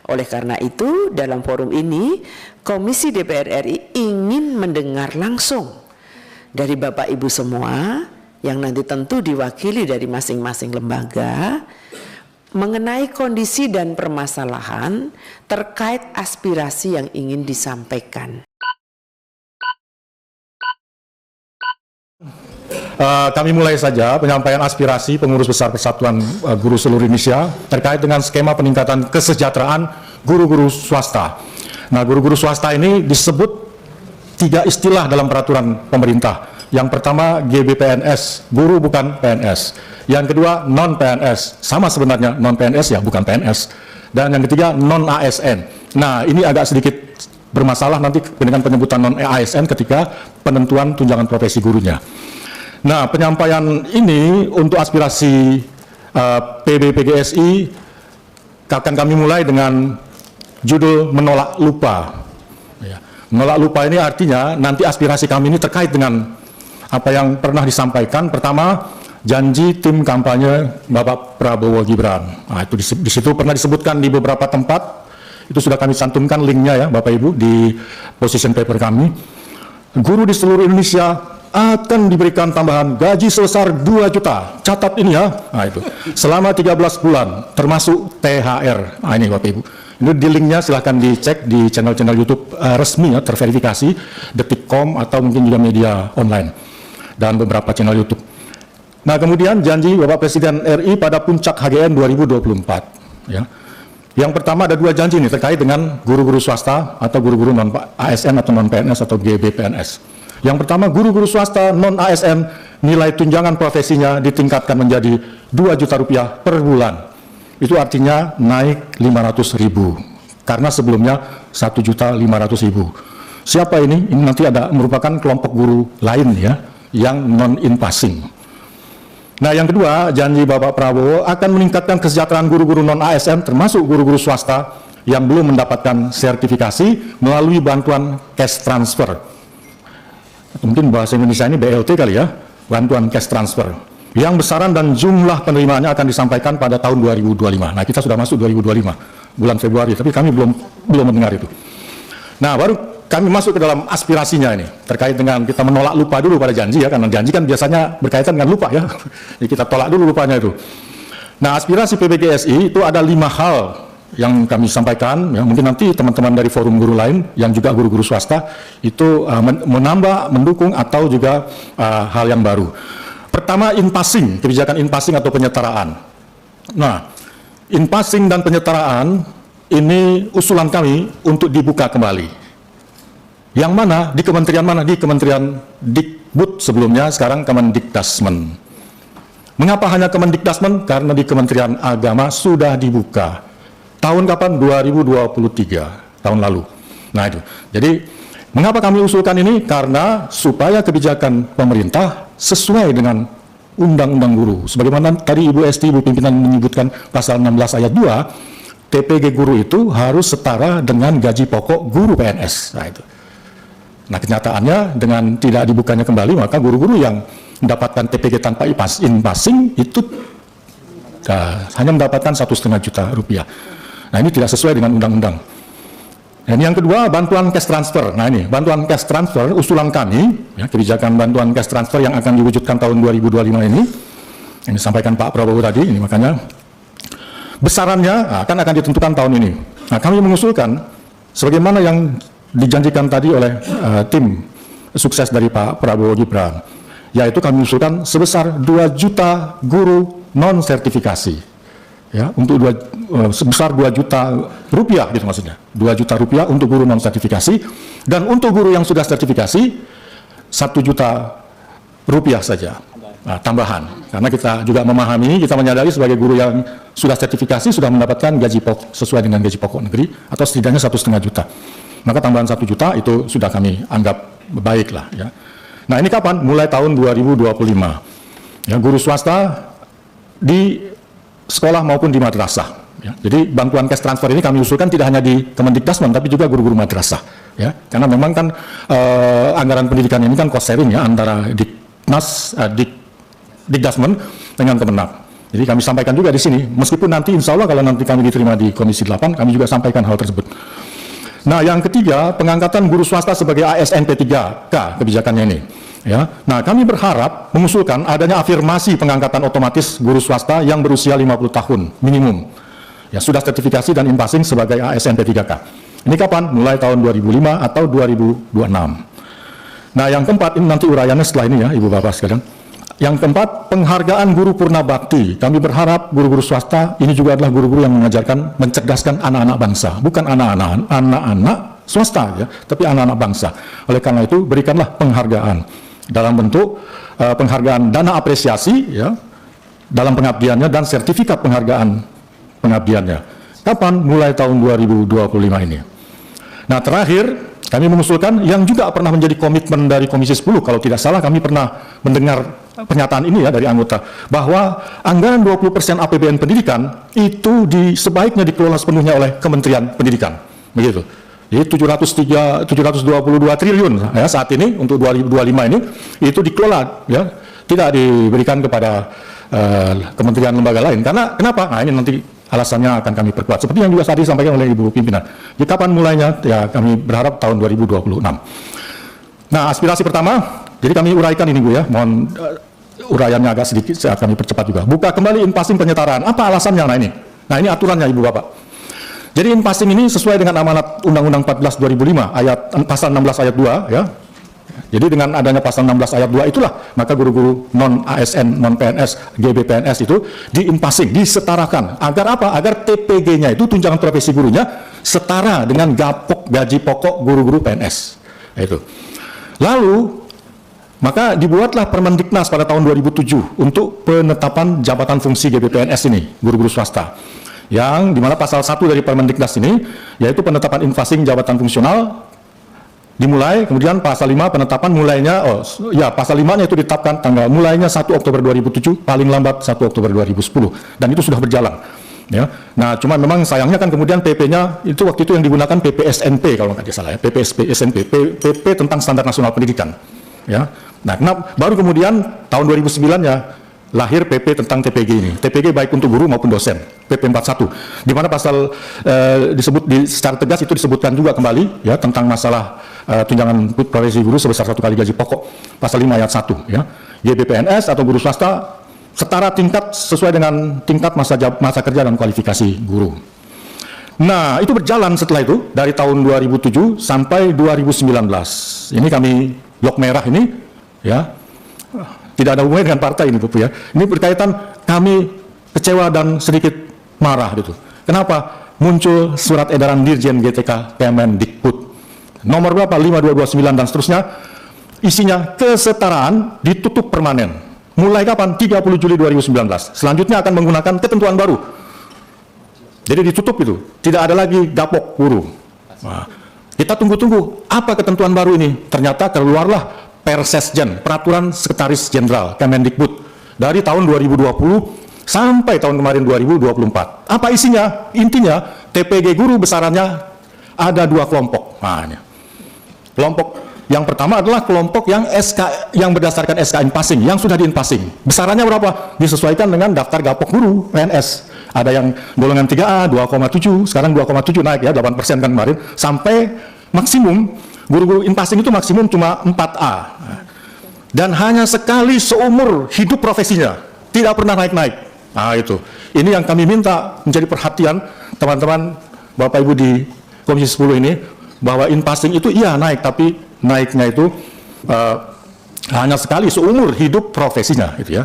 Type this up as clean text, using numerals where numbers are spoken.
Oleh karena itu, dalam forum ini, Komisi DPR RI ingin mendengar langsung dari Bapak Ibu semua, yang nanti tentu diwakili dari masing-masing lembaga, mengenai kondisi dan permasalahan terkait aspirasi yang ingin disampaikan. Kami mulai saja penyampaian aspirasi pengurus besar Persatuan Guru seluruh Indonesia terkait dengan skema peningkatan kesejahteraan guru-guru swasta. Nah, guru-guru swasta ini disebut 3 istilah dalam peraturan pemerintah. Yang pertama GBPNS, guru bukan PNS. Yang kedua non-PNS, sama sebenarnya non-PNS ya bukan PNS. Dan yang ketiga non-ASN. Nah, ini agak sedikit bermasalah nanti dengan penyebutan non-ASN ketika penentuan tunjangan profesi gurunya. Nah, penyampaian ini untuk aspirasi PBPGSI akan kami mulai dengan judul menolak lupa. Ya. Menolak lupa ini artinya nanti aspirasi kami ini terkait dengan apa yang pernah disampaikan. Pertama, janji tim kampanye Bapak Prabowo Gibran. Nah, itu di situ pernah disebutkan di beberapa tempat. Itu sudah kami cantumkan linknya ya Bapak Ibu di position paper kami. Guru di seluruh Indonesia akan diberikan tambahan gaji sebesar 2 juta. Catat ini ya. Nah, itu selama 13 bulan termasuk THR. Nah, ini Bapak Ibu. Ini di linknya silahkan dicek di channel-channel YouTube resmi ya, terverifikasi, Detikcom atau mungkin juga media online dan beberapa channel YouTube. Nah, kemudian janji Bapak Presiden RI pada puncak HGN 2024 ya. Yang pertama ada 2 janji nih terkait dengan guru-guru swasta atau guru-guru non ASN atau non PNS atau GBPNS. Yang pertama, guru-guru swasta non-ASN nilai tunjangan profesinya ditingkatkan menjadi 2 juta rupiah per bulan. Itu artinya naik 500.000, karena sebelumnya 1.500.000. Siapa ini? Ini nanti ada merupakan kelompok guru lain ya, yang non-in-passing. Nah, yang kedua, janji Bapak Prabowo akan meningkatkan kesejahteraan guru-guru non-ASN termasuk guru-guru swasta yang belum mendapatkan sertifikasi melalui bantuan cash transfer. Mungkin bahasa Indonesia ini BLT kali ya, bantuan cash transfer. Yang besaran dan jumlah penerimaannya akan disampaikan pada tahun 2025. Nah, kita sudah masuk 2025, bulan Februari, tapi kami belum mendengar itu. Nah, baru kami masuk ke dalam aspirasinya ini, terkait dengan kita menolak lupa dulu pada janji ya, karena janji kan biasanya berkaitan dengan lupa ya. Jadi kita tolak dulu lupanya itu. Nah, aspirasi PBGSI itu ada 5 hal yang kami sampaikan, ya, mungkin nanti teman-teman dari forum guru lain yang juga guru-guru swasta itu menambah, mendukung atau juga hal yang baru. Pertama, in-passing, kebijakan in-passing atau penyetaraan. Nah, in-passing dan penyetaraan ini usulan kami untuk dibuka kembali. Yang mana? Di kementerian mana? Di Kementerian Dikbud sebelumnya, sekarang Kemendikdasmen. Mengapa hanya Kemendikdasmen? Karena di Kementerian Agama sudah dibuka. Tahun kapan? 2023, tahun lalu. Nah itu, jadi mengapa kami usulkan ini? Karena supaya kebijakan pemerintah sesuai dengan Undang-Undang Guru. Sebagaimana tadi Ibu Esti, Ibu Pimpinan menyebutkan pasal 16 ayat 2, TPG guru itu harus setara dengan gaji pokok guru PNS. Nah itu. Nah, kenyataannya dengan tidak dibukanya kembali, maka guru-guru yang mendapatkan TPG tanpa in-passing itu hanya mendapatkan 1,5 juta rupiah. Nah, ini tidak sesuai dengan undang-undang. Dan yang kedua, bantuan cash transfer. Nah, ini bantuan cash transfer usulan kami, ya, kebijakan bantuan cash transfer yang akan diwujudkan tahun 2025 ini disampaikan Pak Prabowo tadi, ini makanya besarannya akan ditentukan tahun ini. Nah, kami mengusulkan sebagaimana yang dijanjikan tadi oleh tim sukses dari Pak Prabowo Gibran, yaitu kami mengusulkan sebesar 2 juta guru non-sertifikasi. Ya, untuk sebesar 2 juta rupiah gitu maksudnya. 2 juta rupiah untuk guru non-sertifikasi, dan untuk guru yang sudah sertifikasi 1 juta rupiah saja. Nah, tambahan. Karena kita juga memahami, kita menyadari sebagai guru yang sudah sertifikasi sudah mendapatkan gaji pokok sesuai dengan gaji pokok negeri atau setidaknya 1,5 juta. Maka tambahan 1 juta itu sudah kami anggap baik lah ya. Nah, ini kapan? Mulai tahun 2025. Ya, guru swasta di sekolah maupun di madrasah. Ya. Jadi bantuan cash transfer ini kami usulkan tidak hanya di Kemendikdasmen tapi juga guru-guru madrasah. Ya. Karena memang kan anggaran pendidikan ini kan cost sharing ya antara Diknas, Dikdasmen dengan Kemenak. Jadi kami sampaikan juga di sini, meskipun nanti insya Allah kalau nanti kami diterima di Komisi 8, kami juga sampaikan hal tersebut. Nah, yang ketiga, pengangkatan guru swasta sebagai ASN P3K kebijakannya ini. Ya, nah kami berharap mengusulkan adanya afirmasi pengangkatan otomatis guru swasta yang berusia 50 tahun minimum. Ya, sudah sertifikasi dan in-passing sebagai ASN P3K. Ini kapan? Mulai tahun 2005 atau 2026. Nah, yang keempat, ini nanti uraiannya setelah ini ya, Ibu Bapak sekalian. Yang keempat, penghargaan guru purna bakti. Kami berharap guru-guru swasta ini juga adalah guru-guru yang mengajarkan, mencerdaskan anak-anak bangsa, bukan anak-anak swasta ya, tapi anak-anak bangsa. Oleh karena itu, berikanlah penghargaan dalam bentuk penghargaan dana apresiasi ya, dalam pengabdiannya dan sertifikat penghargaan pengabdiannya. Kapan? Mulai tahun 2025 ini. Nah, terakhir, kami mengusulkan yang juga pernah menjadi komitmen dari Komisi 10, kalau tidak salah kami pernah mendengar pernyataan ini ya dari anggota, bahwa anggaran 20% APBN pendidikan itu sebaiknya dikelola sepenuhnya oleh Kementerian Pendidikan. Begitu. Jadi 722 triliun ya, saat ini untuk 2025 ini itu dikelola ya, tidak diberikan kepada kementerian lembaga lain. Karena kenapa? Nah, ini nanti alasannya akan kami perkuat. Seperti yang juga tadi disampaikan oleh Ibu Pimpinan. Jadi kapan mulainya? Ya kami berharap tahun 2026. Nah, aspirasi pertama, jadi kami uraikan ini Bu ya, mohon uraiannya agak sedikit, saya kami percepat juga. Buka kembali in-passing penyetaraan. Apa alasannya? Nah ini aturannya Ibu Bapak. Jadi in-passing ini sesuai dengan amanat Undang-Undang 14 2005 pasal 16 ayat 2 ya. Jadi dengan adanya pasal 16 ayat 2 itulah maka guru-guru non-ASN, non-PNS, GBPNS itu di-in-passing, disetarakan. Agar apa? Agar TPG-nya itu, tunjangan profesi gurunya, setara dengan gaji pokok guru-guru PNS. Itu. Lalu maka dibuatlah Permendiknas pada tahun 2007 untuk penetapan jabatan fungsi GBPNS ini, guru-guru swasta. Yang dimana pasal 1 dari Permendiknas ini, yaitu penetapan in-passing jabatan fungsional, dimulai, kemudian pasal 5 penetapan mulainya, pasal 5-nya itu ditetapkan tanggal mulainya 1 Oktober 2007, paling lambat 1 Oktober 2010, dan itu sudah berjalan. Ya. Nah, cuma memang sayangnya kan kemudian PP-nya itu waktu itu yang digunakan PPSNP kalau nggak salah ya, PPSNP, PP tentang Standar Nasional Pendidikan. Ya. Nah, baru kemudian tahun 2009 ya lahir PP tentang TPG ini. TPG baik untuk guru maupun dosen, PP 41. Di mana pasal secara tegas itu disebutkan juga kembali ya tentang masalah tunjangan profesi guru sebesar 1 kali gaji pokok. Pasal 5 ayat 1 ya. GBPNS atau guru swasta setara tingkat sesuai dengan tingkat masa kerja dan kualifikasi guru. Nah, itu berjalan setelah itu dari tahun 2007 sampai 2019. Ini kami blok merah ini ya. Tidak ada hubungannya dengan partai ini, Bapak ya. Ini berkaitan kami kecewa dan sedikit marah gitu. Kenapa? Muncul surat edaran Dirjen GTK Kemendikbud nomor berapa? 5229 dan seterusnya. Isinya kesetaraan ditutup permanen. Mulai kapan? 30 Juli 2019. Selanjutnya akan menggunakan ketentuan baru. Jadi ditutup itu. Tidak ada lagi gapok guru. Nah, kita tunggu-tunggu apa ketentuan baru ini. Ternyata keluarlah Persesjen, Peraturan Sekretaris Jenderal Kemendikbud dari tahun 2020 sampai tahun kemarin 2024. Apa isinya? Intinya TPG guru besarannya ada 2 kelompok. Nah, ini. Kelompok yang pertama adalah kelompok yang yang berdasarkan SK in-passing, yang sudah di-in-passing. Besarannya berapa? Disesuaikan dengan daftar gapok guru PNS. Ada yang golongan 3A 2,7, sekarang 2,7 naik ya 8% kan kemarin, sampai maksimum guru-guru in-passing itu maksimum cuma 4A. Dan hanya sekali seumur hidup profesinya, tidak pernah naik-naik. Nah itu, ini yang kami minta menjadi perhatian teman-teman Bapak Ibu di Komisi 10 ini, bahwa in-passing itu iya naik, tapi naiknya itu hanya sekali seumur hidup profesinya gitu ya.